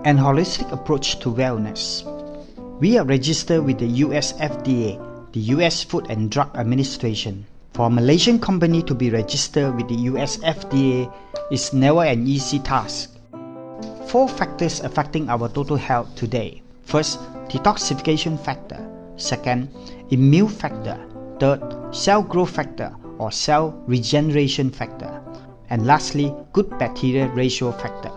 and holistic approach to wellness. We are registered with the US FDA, the US Food and Drug Administration. For a Malaysian company to be registered with the US FDA is never an easy task. 4 factors affecting our total health today. First, detoxification factor. Second, immune factor. Third, cell growth factor or cell regeneration factor. And lastly, good bacteria ratio factor.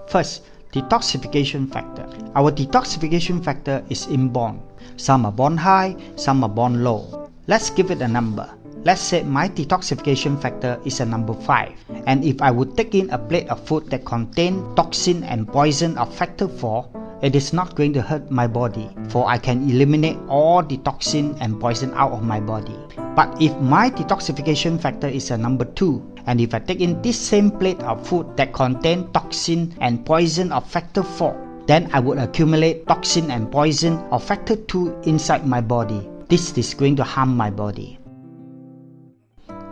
First, detoxification factor. Our detoxification factor is inborn. Some are born high, some are born low. Let's give it a number. Let's say my detoxification factor is a number 5. And if I would take in a plate of food that contain toxin and poison of factor 4, it is not going to hurt my body, for I can eliminate all the toxin and poison out of my body. But if my detoxification factor is a number 2, and if I take in this same plate of food that contain toxin and poison of factor 4, then I would accumulate toxin and poison of factor 2 inside my body. This is going to harm my body.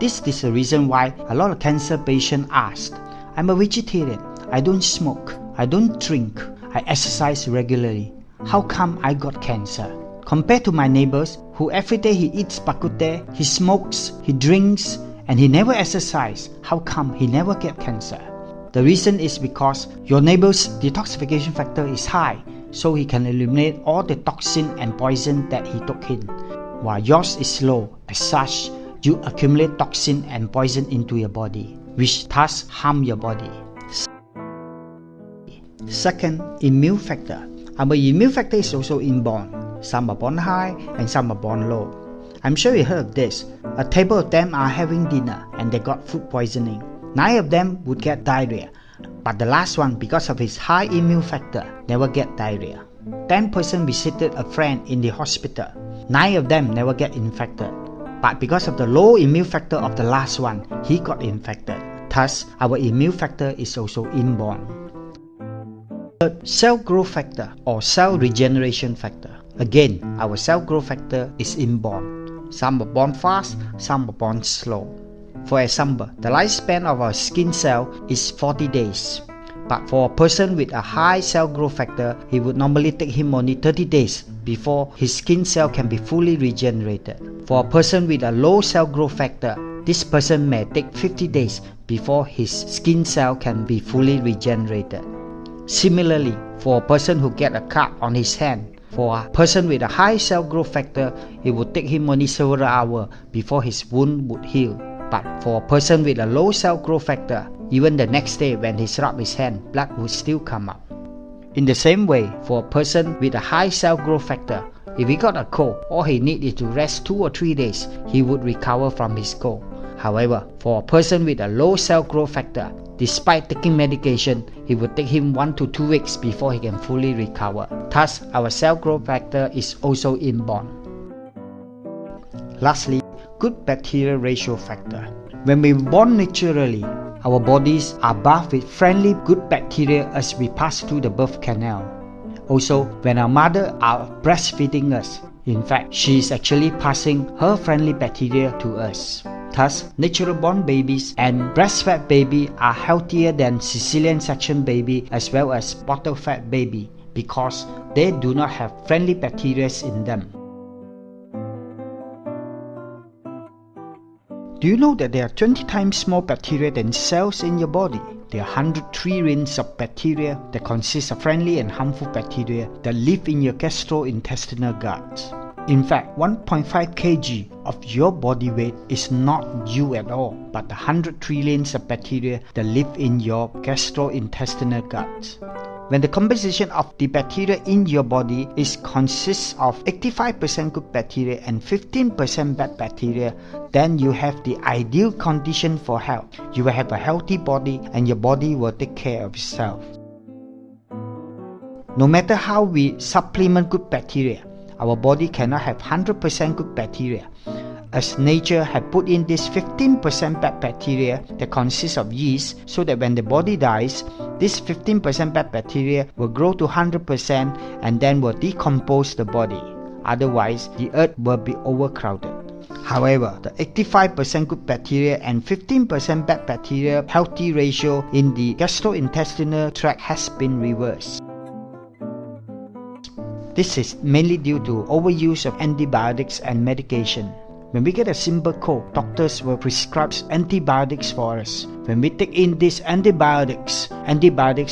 This is the reason why a lot of cancer patients ask, I'm a vegetarian, I don't smoke, I don't drink, I exercise regularly. How come I got cancer? Compared to my neighbors who every day he eats bak kut teh, he smokes, he drinks, and he never exercise, how come he never get cancer? The reason is because your neighbor's detoxification factor is high, so he can eliminate all the toxin and poison that he took in, while yours is low. As such, you accumulate toxin and poison into your body, which thus harm your body. Second, immune factor. Our immune factor is also inborn. Some are born high and some are born low. I'm sure you heard of this. A table of them are having dinner and they got food poisoning. 9 of them would get diarrhea, but the last one, because of his high immune factor, never get diarrhea. 10 persons visited a friend in the hospital. 9 of them never get infected. But because of the low immune factor of the last one, he got infected. Thus, our immune factor is also inborn. Third, cell growth factor or cell regeneration factor. Again, our cell growth factor is inborn. Some are born fast, some are born slow. For example, the lifespan of our skin cell is 40 days. But for a person with a high cell growth factor, it would normally take him only 30 days before his skin cell can be fully regenerated. For a person with a low cell growth factor, this person may take 50 days before his skin cell can be fully regenerated. Similarly, for a person who get a cut on his hand, for a person with a high cell growth factor, it would take him only several hours before his wound would heal. But for a person with a low cell growth factor, even the next day when he rubbed his hand, blood would still come out. In the same way, for a person with a high cell growth factor, if he got a cold, all he needs is to rest 2 or 3 days, he would recover from his cold. However, for a person with a low cell growth factor, despite taking medication, it would take him 1 to 2 weeks before he can fully recover. Thus, our cell growth factor is also inborn. Lastly, good bacteria ratio factor. When we were born naturally, our bodies are bathed with friendly good bacteria as we pass through the birth canal. Also, when our mother are breastfeeding us, in fact, she is actually passing her friendly bacteria to us. Thus, natural born babies and breastfed baby are healthier than Sicilian section baby as well as bottle fed baby because they do not have friendly bacteria in them. Do you know that there are 20 times more bacteria than cells in your body? There are 100 trillions of bacteria that consist of friendly and harmful bacteria that live in your gastrointestinal gut. In fact, 1.5 kg of your body weight is not you at all, but the 100 trillions of bacteria that live in your gastrointestinal gut. When the composition of the bacteria in your body consists of 85% good bacteria and 15% bad bacteria, then you have the ideal condition for health. You will have a healthy body and your body will take care of itself. No matter how we supplement good bacteria, our body cannot have 100% good bacteria, as nature had put in this 15% bad bacteria that consists of yeast, so that when the body dies, this 15% bad bacteria will grow to 100% and then will decompose the body. Otherwise, the earth will be overcrowded. However, the 85% good bacteria and 15% bad bacteria healthy ratio in the gastrointestinal tract has been reversed. This is mainly due to overuse of antibiotics and medication. When we get a simple cold, doctors will prescribe antibiotics for us. When we take in these antibiotics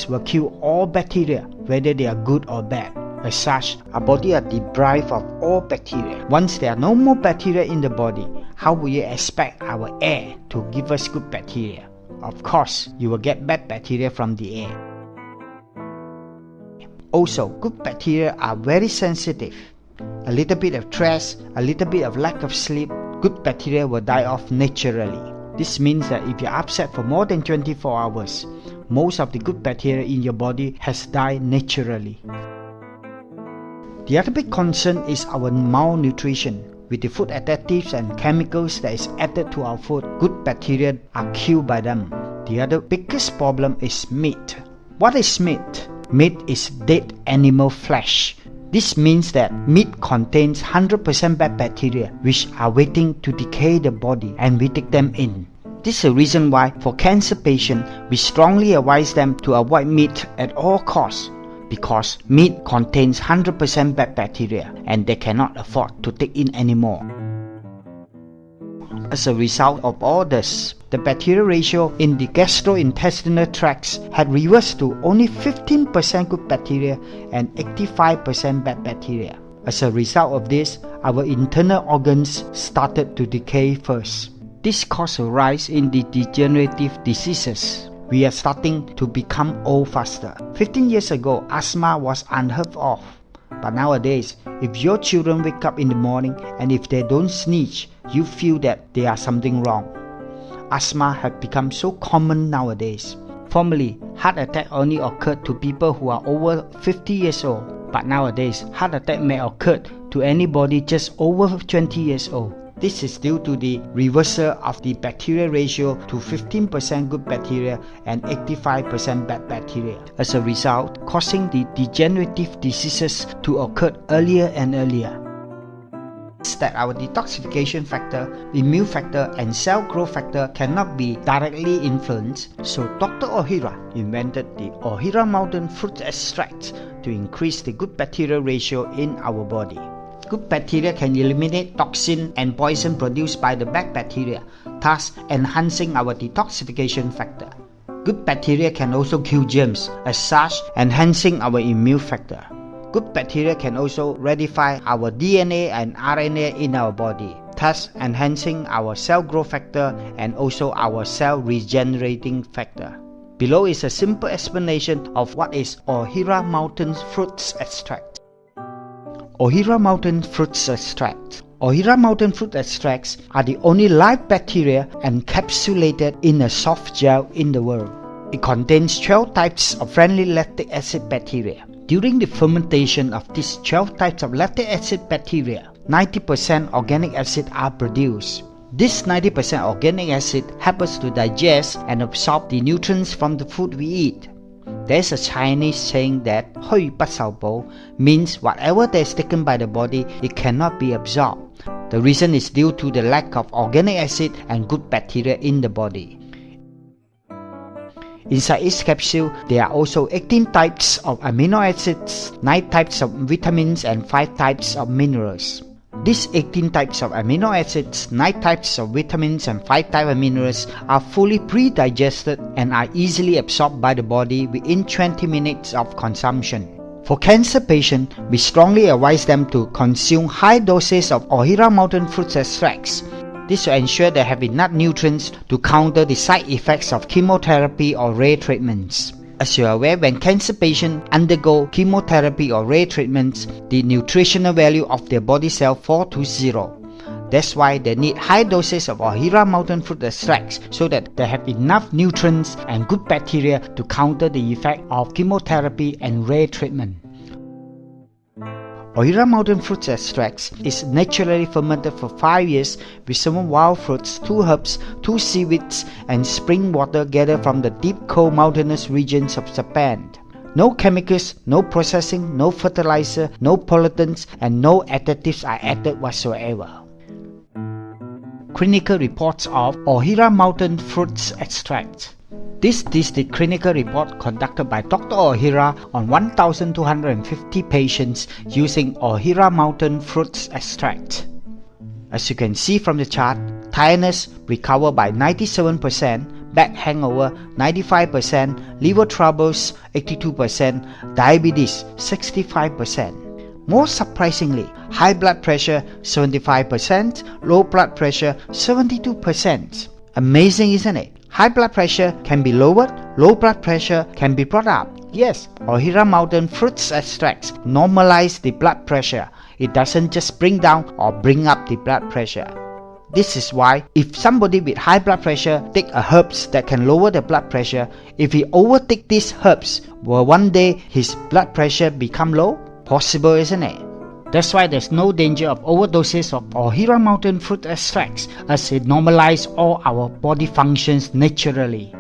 will kill all bacteria, whether they are good or bad. As such, our body are deprived of all bacteria. Once there are no more bacteria in the body, how will you expect our air to give us good bacteria? Of course, you will get bad bacteria from the air. Also, good bacteria are very sensitive. A little bit of stress, a little bit of lack of sleep, good bacteria will die off naturally. This means that if you're upset for more than 24 hours, most of the good bacteria in your body has died naturally. The other big concern is our malnutrition. With the food additives and chemicals that is added to our food, good bacteria are killed by them. The other biggest problem is meat. What is meat? Meat is dead animal flesh. This means that meat contains 100% bad bacteria which are waiting to decay the body, and we take them in. This is the reason why for cancer patients we strongly advise them to avoid meat at all costs, because meat contains 100% bad bacteria and they cannot afford to take in anymore. As a result of all this, the bacterial ratio in the gastrointestinal tracts had reversed to only 15% good bacteria and 85% bad bacteria. As a result of this, our internal organs started to decay first. This caused a rise in the degenerative diseases. We are starting to become old faster. 15 years ago, asthma was unheard of. But nowadays, if your children wake up in the morning and if they don't sneeze, you feel that there is something wrong. Asthma has become so common nowadays. Formerly, heart attack only occurred to people who are over 50 years old. But nowadays, heart attack may occur to anybody just over 20 years old. This is due to the reversal of the bacterial ratio to 15% good bacteria and 85% bad bacteria. As a result, causing the degenerative diseases to occur earlier and earlier. That our detoxification factor, immune factor and cell growth factor cannot be directly influenced, so Dr. Ohira invented the Ohira mountain fruit extract to increase the good bacterial ratio in our body. Good bacteria can eliminate toxin and poison produced by the bad bacteria, thus enhancing our detoxification factor. Good bacteria can also kill germs, as such enhancing our immune factor. Good bacteria can also ratify our DNA and RNA in our body, thus enhancing our cell growth factor and also our cell regenerating factor. Below is a simple explanation of what is Ohira mountain fruits extract. Ohira mountain fruits extract. Ohira mountain fruit extracts are the only live bacteria encapsulated in a soft gel in the world. It contains 12 types of friendly lactic acid bacteria. During the fermentation of these 12 types of lactic acid bacteria, 90% organic acid are produced. This 90% organic acid helps us to digest and absorb the nutrients from the food we eat. There is a Chinese saying that 虚不受補 means whatever that is taken by the body, it cannot be absorbed. The reason is due to the lack of organic acid and good bacteria in the body. Inside each capsule, there are also 18 types of amino acids, 9 types of vitamins and 5 types of minerals. These 18 types of amino acids, 9 types of vitamins and 5 types of minerals are fully pre-digested and are easily absorbed by the body within 20 minutes of consumption. For cancer patients, we strongly advise them to consume high doses of Ohira mountain fruit extracts. This will ensure they have enough nutrients to counter the side effects of chemotherapy or ray treatments. As you are aware, when cancer patients undergo chemotherapy or ray treatments, the nutritional value of their body cell falls to 0. That's why they need high doses of Ohira mountain fruit extracts so that they have enough nutrients and good bacteria to counter the effect of chemotherapy and ray treatment. Ohira mountain fruit extracts is naturally fermented for 5 years with some wild fruits, 2 herbs, 2 seaweeds, and spring water gathered from the deep cold mountainous regions of Japan. No chemicals, no processing, no fertilizer, no pollutants, and no additives are added whatsoever. Clinical reports of Ohira mountain fruits extract. This is the clinical report conducted by Dr. Ohira on 1,250 patients using Ohira Mountain Fruits Extract. As you can see from the chart, tiredness recovered by 97%, back hangover 95%, liver troubles 82%, diabetes 65%. Most surprisingly, high blood pressure 75%, low blood pressure 72%. Amazing, isn't it? High blood pressure can be lowered, low blood pressure can be brought up. Yes, Ohira Mountain Fruits Extracts normalize the blood pressure. It doesn't just bring down or bring up the blood pressure. This is why if somebody with high blood pressure take a herbs that can lower the blood pressure, if he overtake these herbs, will one day his blood pressure become low? Possible, isn't it? That's why there's no danger of overdoses of Ohira Mountain Fruit Extracts, as it normalizes all our body functions naturally.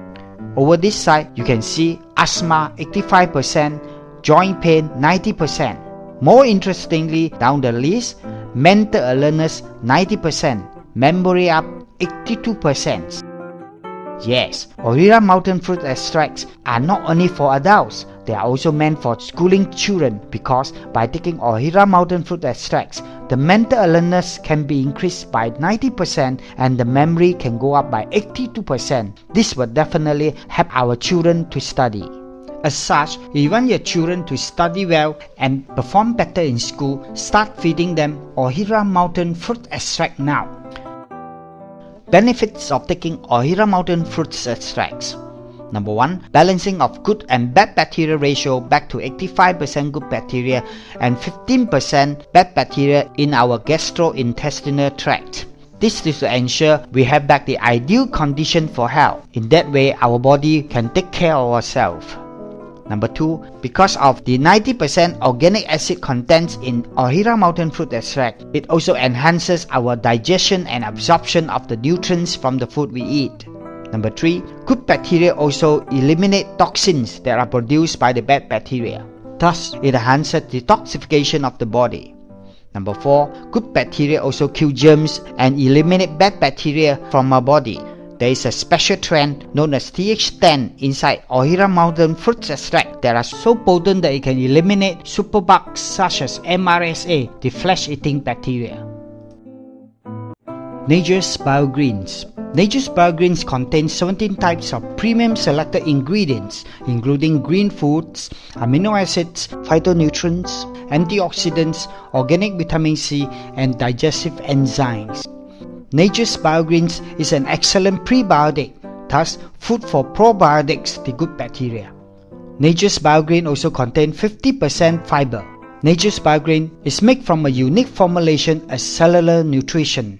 Over this side, you can see asthma 85%, joint pain 90%. More interestingly, down the list, mental alertness 90%, memory up 82%. Yes, Ohira Mountain Fruit Extracts are not only for adults, they are also meant for schooling children, because by taking Ohira Mountain Fruit Extracts, the mental alertness can be increased by 90% and the memory can go up by 82%. This will definitely help our children to study. As such, if you want your children to study well and perform better in school, start feeding them Ohira Mountain Fruit Extract now. Benefits of taking Ohira Mountain Fruits Extracts. Number 1. Balancing of good and bad bacteria ratio back to 85% good bacteria and 15% bad bacteria in our gastrointestinal tract. This is to ensure we have back the ideal condition for health. In that way, our body can take care of ourselves. Number 2. Because of the 90% organic acid content in Ohira Mountain Fruit Extract, it also enhances our digestion and absorption of the nutrients from the food we eat. Number 3. Good bacteria also eliminate toxins that are produced by the bad bacteria. Thus, it enhances detoxification of the body. Number 4. Good bacteria also kill germs and eliminate bad bacteria from our body. There is a special trend known as TH10 inside Ohira Mountain Fruits Extract that are so potent that it can eliminate superbugs such as MRSA, the flesh-eating bacteria. Nature's Biogreens. Nature's Biogreens contain 17 types of premium selected ingredients, including green foods, amino acids, phytonutrients, antioxidants, organic vitamin C, and digestive enzymes. Nature's Biogreens is an excellent prebiotic, thus food for probiotics, the good bacteria. Nature's Biogreen also contains 50% fiber. Nature's Biogreen is made from a unique formulation as cellular nutrition.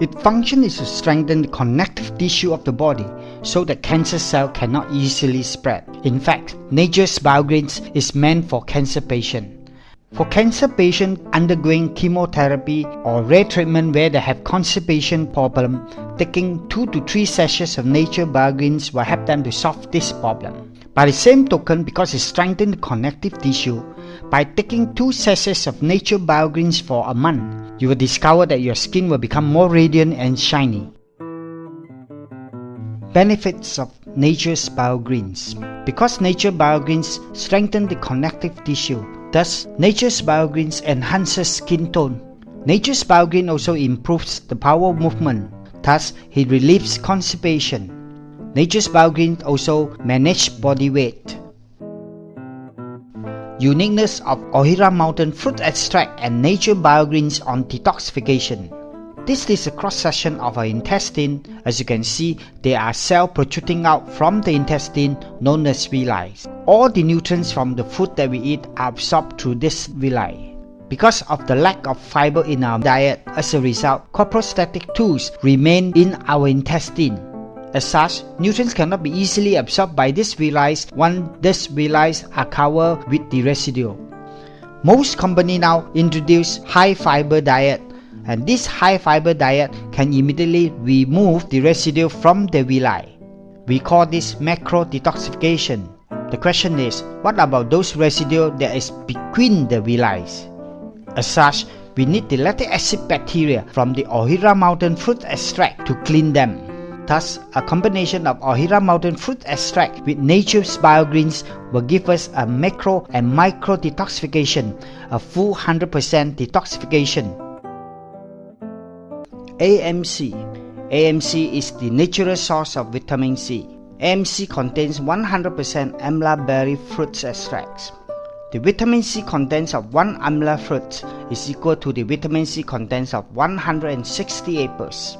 Its function is to strengthen the connective tissue of the body so that cancer cells cannot easily spread. In fact, Nature's Biogreens is meant for cancer patients. For cancer patients undergoing chemotherapy or rare treatment where they have constipation problem, taking 2 to 3 sachets of Nature Biogreens will help them to solve this problem. By the same token, because it strengthens the connective tissue, by taking 2 sachets of Nature Biogreens for a month, you will discover that your skin will become more radiant and shiny. Benefits of Nature's Biogreens. Because Nature Biogreens strengthen the connective tissue, thus Nature's Biogreens enhances skin tone. Nature's Biogreen also improves the bowel movement, thus it relieves constipation. Nature's Biogreen also manages body weight. Uniqueness of Ohira Mountain Fruit Extract and Nature Biogreens on detoxification. This is a cross-section of our intestine. As you can see, there are cells protruding out from the intestine known as villi. All the nutrients from the food that we eat are absorbed through this villi. Because of the lack of fiber in our diet, as a result, coprostatic tools remain in our intestine. As such, nutrients cannot be easily absorbed by these villi once these villi are covered with the residue. Most companies now introduce high fiber diet, and this high fiber diet can immediately remove the residue from the villi. We call this macro detoxification. The question is, what about those residue that is between the villi? As such, we need the lactic acid bacteria from the Ohira Mountain Fruit Extract to clean them. Thus, a combination of Ohira mountain fruit extract with nature's biogreens will give us a macro and micro detoxification, a full 100% detoxification. AMC. AMC is the natural source of vitamin C. AMC contains 100% amla berry fruit extracts. The vitamin C contents of 1 amla fruit is equal to the vitamin C contents of 160 apples.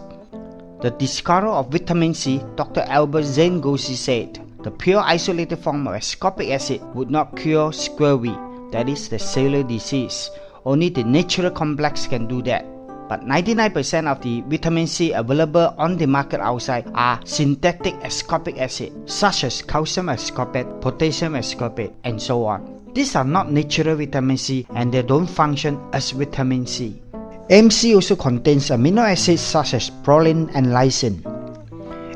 The discoverer of vitamin C, Dr. Albert Zangosi, said, the pure isolated form of ascorbic acid would not cure scurvy, that is the cellular disease. Only the natural complex can do that. But 99% of the vitamin C available on the market outside are synthetic ascorbic acid, such as calcium ascorbate, potassium ascorbate, and so on. These are not natural vitamin C and they don't function as vitamin C. AMC also contains amino acids such as proline and lysine.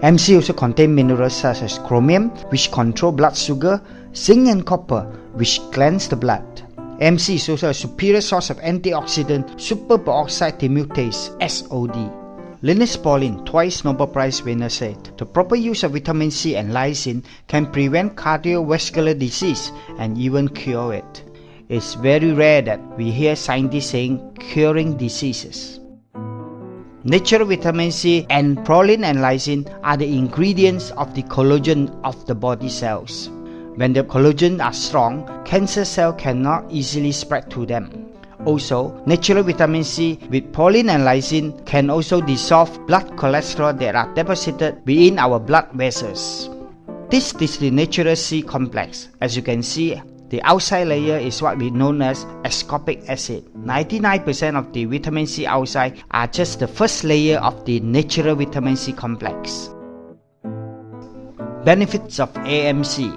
AMC also contains minerals such as chromium, which control blood sugar, zinc and copper, which cleanse the blood. AMC is also a superior source of antioxidant superperoxide dismutase (SOD). Linus Pauling, twice Nobel Prize winner, said, the proper use of vitamin C and lysine can prevent cardiovascular disease and even cure it. It's very rare that we hear scientists saying curing diseases. Natural vitamin C and proline and lysine are the ingredients of the collagen of the body cells. When the collagen are strong, cancer cells cannot easily spread to them. Also, natural vitamin C with proline and lysine can also dissolve blood cholesterol that are deposited within our blood vessels. This is the natural C complex. As you can see, the outside layer is what we know as ascorbic acid. 99% of the vitamin C outside are just the first layer of the natural vitamin C complex. Benefits of AMC.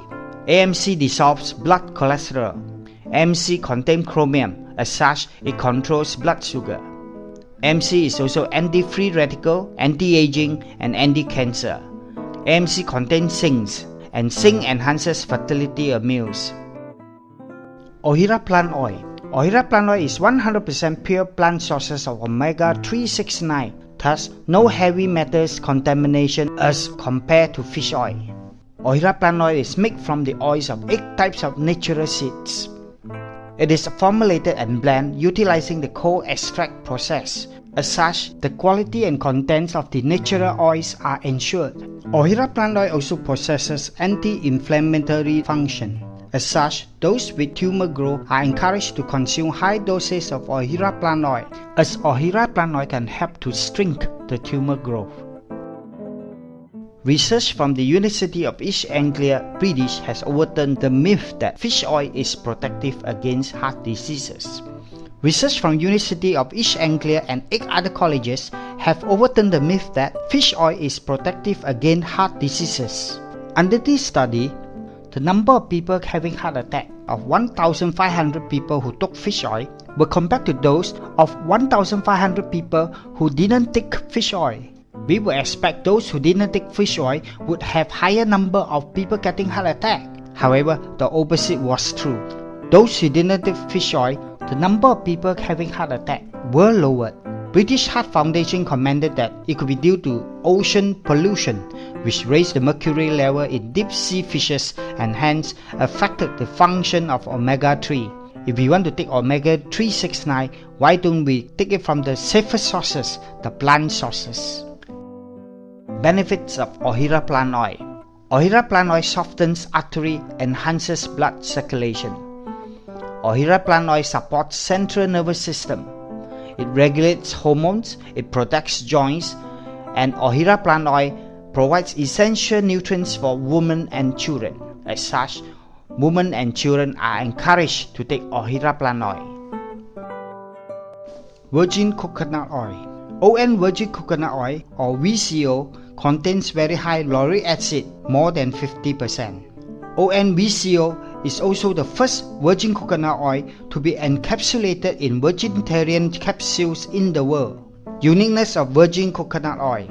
AMC dissolves blood cholesterol. AMC contains chromium. As such, it controls blood sugar. AMC is also anti-free radical, anti-aging, and anti-cancer. AMC contains zinc, and zinc enhances fertility of males. Ohira plant oil. Ohira plant oil is 100% pure plant sources of omega-369, thus no heavy metals contamination as compared to fish oil. Ohira plant oil is made from the oils of 8 types of natural seeds. It is formulated and blended utilizing the cold extract process. As such, the quality and contents of the natural oils are ensured. Ohira plant oil also possesses anti-inflammatory function. As such, those with tumor growth are encouraged to consume high doses of Ohira plant oil, as Ohira plant oil can help to shrink the tumor growth. Research from the University of East Anglia, British, has overturned the myth that fish oil is protective against heart diseases. Research from University of East Anglia and 8 other colleges have overturned the myth that fish oil is protective against heart diseases. Under this study, the number of people having heart attack of 1,500 people who took fish oil were compared to those of 1,500 people who didn't take fish oil. We would expect those who didn't take fish oil would have higher number of people getting heart attack. However, the opposite was true. Those who didn't take fish oil, the number of people having heart attack were lowered. British Heart Foundation commented that it could be due to ocean pollution, which raised the mercury level in deep sea fishes and hence affected the function of omega-3. If we want to take omega-369, why don't we take it from the safest sources, the plant sources? Benefits of Ohira plant oil. Ohira plant oil softens artery, enhances blood circulation. Ohira plant oil supports central nervous system. It regulates hormones, it protects joints, and Ohira plant oil provides essential nutrients for women and children. As such, women and children are encouraged to take Ohira plant oil. Virgin coconut oil. ON virgin coconut oil, or VCO, contains very high lauric acid, more than 50%. ON VCO is also the first virgin coconut oil to be encapsulated in vegetarian capsules in the world. Uniqueness of virgin coconut oil.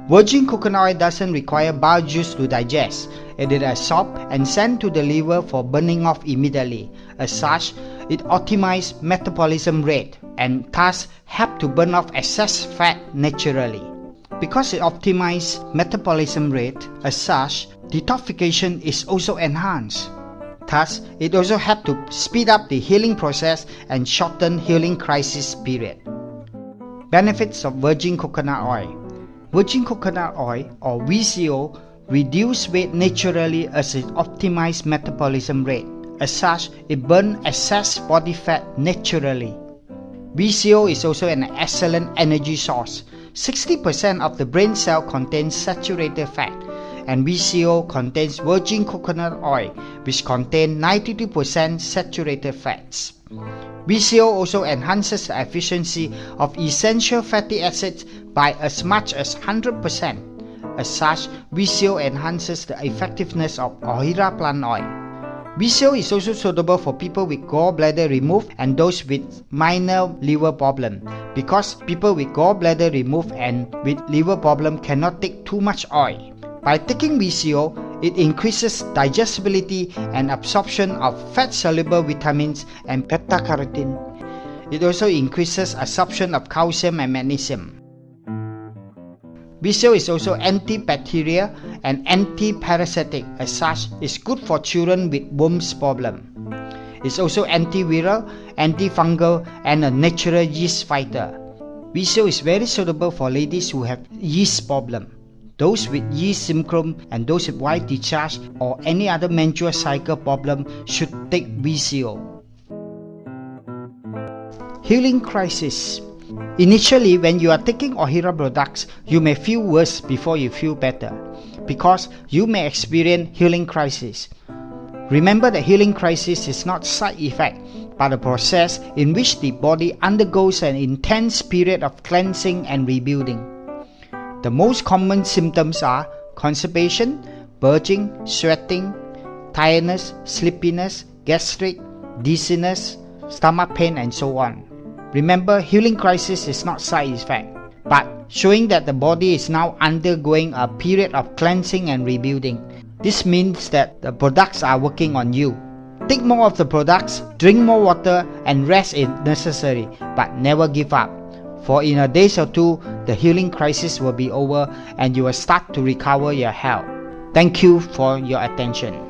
Virgin coconut oil doesn't require bile juice to digest. It is absorbed and sent to the liver for burning off immediately. As such, it optimizes metabolism rate and thus help to burn off excess fat naturally. Because it optimizes metabolism rate, as such, detoxification is also enhanced. Thus, it also helps to speed up the healing process and shorten healing crisis period. Benefits of virgin coconut oil. Virgin coconut oil, or VCO, reduces weight naturally as it optimizes metabolism rate. As such, it burns excess body fat naturally. VCO is also an excellent energy source. 60% of the brain cell contains saturated fat, and VCO contains virgin coconut oil, which contains 92% saturated fats. VCO also enhances the efficiency of essential fatty acids by as much as 100%. As such, VCO enhances the effectiveness of Ohira plant oil. VCO is also suitable for people with gallbladder removed and those with minor liver problem, because people with gallbladder removed and with liver problem cannot take too much oil. By taking VCO, it increases digestibility and absorption of fat-soluble vitamins and beta-carotene. It also increases absorption of calcium and magnesium. VCO is also antibacterial and anti-parasitic. As such, it's good for children with worms problem. It's also antiviral, antifungal, and a natural yeast fighter. VCO is very suitable for ladies who have yeast problem. Those with yeast syndrome and those with white discharge or any other menstrual cycle problem should take VCO. Healing crisis. Initially, when you are taking Ohira products, you may feel worse before you feel better, because you may experience healing crisis. Remember that healing crisis is not side effect, but a process in which the body undergoes an intense period of cleansing and rebuilding. The most common symptoms are constipation, purging, sweating, tiredness, sleepiness, gastric, dizziness, stomach pain, and so on. Remember, healing crisis is not side effect, but showing that the body is now undergoing a period of cleansing and rebuilding. This means that the products are working on you. Take more of the products, drink more water, and rest if necessary, but never give up. For in a day or two, the healing crisis will be over and you will start to recover your health. Thank you for your attention.